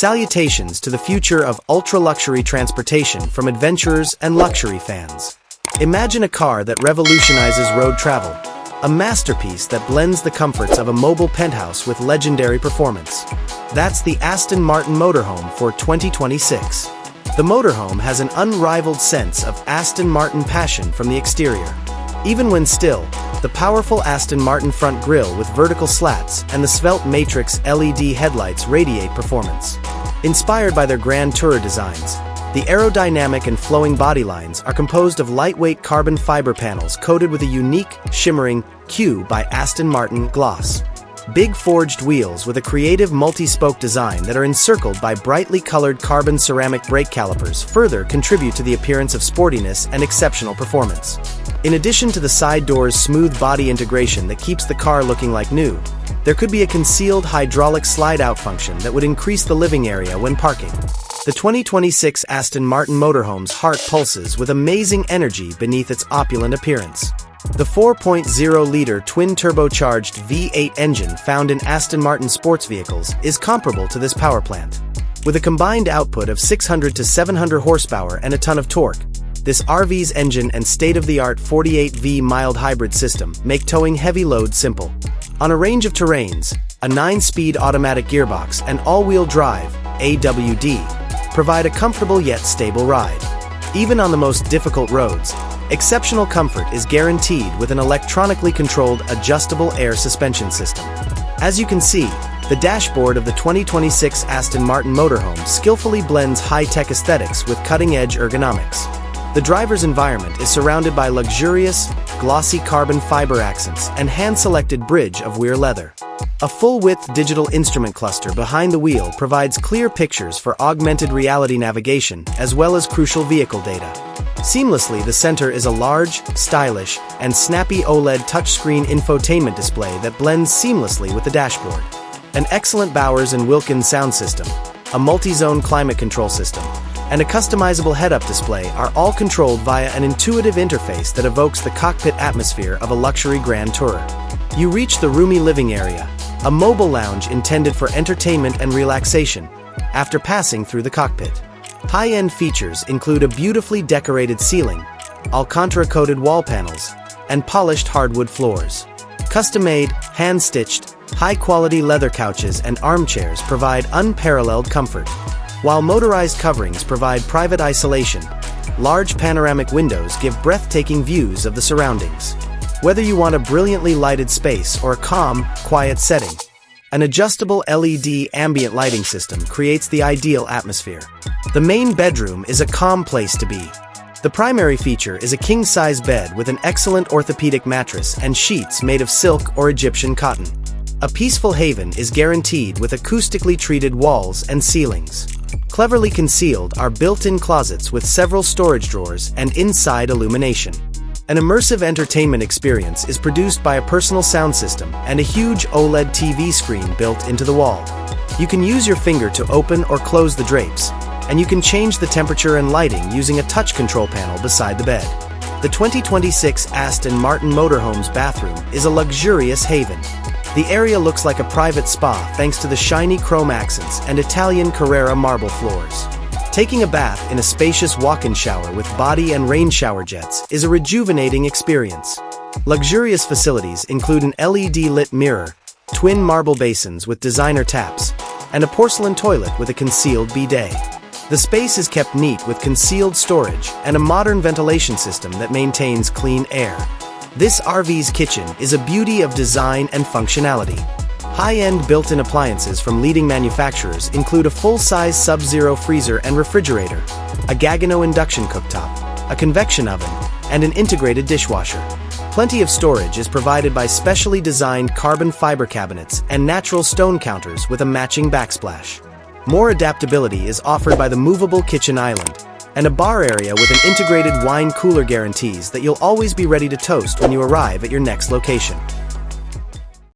Salutations to the future of ultra-luxury transportation from adventurers and luxury fans. Imagine a car that revolutionizes road travel, a masterpiece that blends the comforts of a mobile penthouse with legendary performance. That's the Aston Martin Motorhome for 2026. The Motorhome has an unrivaled sense of Aston Martin passion from the exterior. Even when still, the powerful Aston Martin front grille with vertical slats and the svelte matrix LED headlights radiate performance. Inspired by their Grand Tourer designs, the aerodynamic and flowing body lines are composed of lightweight carbon fiber panels coated with a unique, shimmering Q by Aston Martin gloss. Big forged wheels with a creative multi-spoke design that are encircled by brightly colored carbon ceramic brake calipers further contribute to the appearance of sportiness and exceptional performance. In addition to the side door's smooth body integration that keeps the car looking like new, there could be a concealed hydraulic slide-out function that would increase the living area when parking. The 2026 Aston Martin Motorhome's heart pulses with amazing energy beneath its opulent appearance. The 4.0-liter twin-turbocharged V8 engine found in Aston Martin sports vehicles is comparable to this powerplant. With a combined output of 600 to 700 horsepower and a ton of torque, this RV's engine and state-of-the-art 48V mild hybrid system make towing heavy load simple. On a range of terrains, a 9-speed automatic gearbox and all-wheel drive (AWD) provide a comfortable yet stable ride. Even on the most difficult roads, exceptional comfort is guaranteed with an electronically controlled adjustable air suspension system. As you can see, the dashboard of the 2026 Aston Martin Motorhome skillfully blends high-tech aesthetics with cutting-edge ergonomics. The driver's environment is surrounded by luxurious, glossy carbon fiber accents and hand-selected bridge of Weir leather. A full-width digital instrument cluster behind the wheel provides clear pictures for augmented reality navigation as well as crucial vehicle data. Seamlessly, the center is a large, stylish, and snappy OLED touchscreen infotainment display that blends seamlessly with the dashboard. An excellent Bowers & Wilkins sound system, a multi-zone climate control system, and a customizable head-up display are all controlled via an intuitive interface that evokes the cockpit atmosphere of a luxury Grand Tourer. You reach the roomy living area, a mobile lounge intended for entertainment and relaxation, after passing through the cockpit. High-end features include a beautifully decorated ceiling, Alcantara-coated wall panels, and polished hardwood floors. Custom-made, hand-stitched, high-quality leather couches and armchairs provide unparalleled comfort, while motorized coverings provide private isolation. Large panoramic windows give breathtaking views of the surroundings. Whether you want a brilliantly lighted space or a calm, quiet setting, an adjustable LED ambient lighting system creates the ideal atmosphere. The main bedroom is a calm place to be. The primary feature is a king-size bed with an excellent orthopedic mattress and sheets made of silk or Egyptian cotton. A peaceful haven is guaranteed with acoustically treated walls and ceilings. Cleverly concealed are built-in closets with several storage drawers and inside illumination. An immersive entertainment experience is produced by a personal sound system and a huge OLED TV screen built into the wall. You can use your finger to open or close the drapes, and you can change the temperature and lighting using a touch control panel beside the bed. The 2026 Aston Martin Motorhome's bathroom is a luxurious haven. The area looks like a private spa thanks to the shiny chrome accents and Italian Carrara marble floors. Taking a bath in a spacious walk-in shower with body and rain shower jets is a rejuvenating experience. Luxurious facilities include an LED-lit mirror, twin marble basins with designer taps, and a porcelain toilet with a concealed bidet. The space is kept neat with concealed storage and a modern ventilation system that maintains clean air. This RV's kitchen is a beauty of design and functionality. High-end built-in appliances from leading manufacturers include a full-size Sub-Zero freezer and refrigerator, a Gaggenau induction cooktop, a convection oven, and an integrated dishwasher. Plenty of storage is provided by specially designed carbon fiber cabinets and natural stone counters with a matching backsplash. More adaptability is offered by the movable kitchen island, and a bar area with an integrated wine cooler guarantees that you'll always be ready to toast when you arrive at your next location.